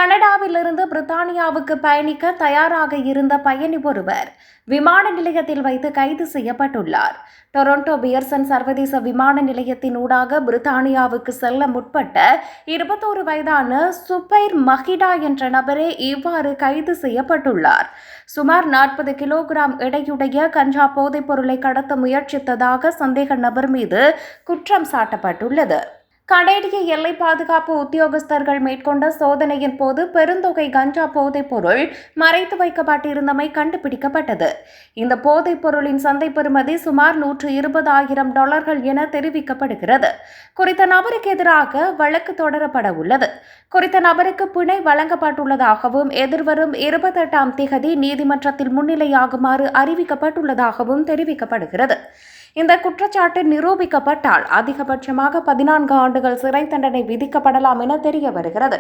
கனடாவிலிருந்து பிரித்தானியாவுக்கு பயணிக்க தயாராக இருந்த பயணி ஒருவர் விமான நிலையத்தில் வைத்து கைது செய்யப்பட்டுள்ளார். டொரண்டோ பியர்சன் சர்வதேச விமான நிலையத்தின் ஊடாக பிரித்தானியாவுக்கு செல்ல முற்பட்ட 21 வயதான சுபைர் மஹிடா என்ற நபரே இவ்வாறு கைது செய்யப்பட்டுள்ளார். சுமார் 40 கிலோகிராம் எடையுடைய கஞ்சா போதைப் பொருளை கடத்த முயற்சித்ததாக சந்தேக நபர் மீது குற்றம் சாட்டப்பட்டுள்ளது. கனேடிய எல்லை பாதுகாப்பு உத்தியோகஸ்தர்கள் மேற்கொண்ட சோதனையின் போது பெருந்தொகை கஞ்சா போதைப் பொருள் மறைத்து வைக்கப்பட்டிருந்தமை கண்டுபிடிக்கப்பட்டது. இந்த போதைப் பொருளின் சந்தை பெறுமதி சுமார் $120,000 என தெரிவிக்கப்படுகிறது. குறித்த நபருக்கு எதிராக வழக்கு தொடரப்பட உள்ளது. குறித்த நபருக்கு பிணை வழங்கப்பட்டுள்ளதாகவும் எதிர்வரும் 28ஆம் தேதி நீதிமன்றத்தில் முன்னிலையாகுமாறு அறிவிக்கப்பட்டுள்ளதாகவும் தெரிவிக்கப்படுகிறது. இந்த குற்றச்சாட்டு நிரூபிக்கப்பட்டால் அதிகபட்சமாக 14 ஆண்டுகள் சிறை தண்டனை விதிக்கப்படலாம் என தெரிய வருகிறது.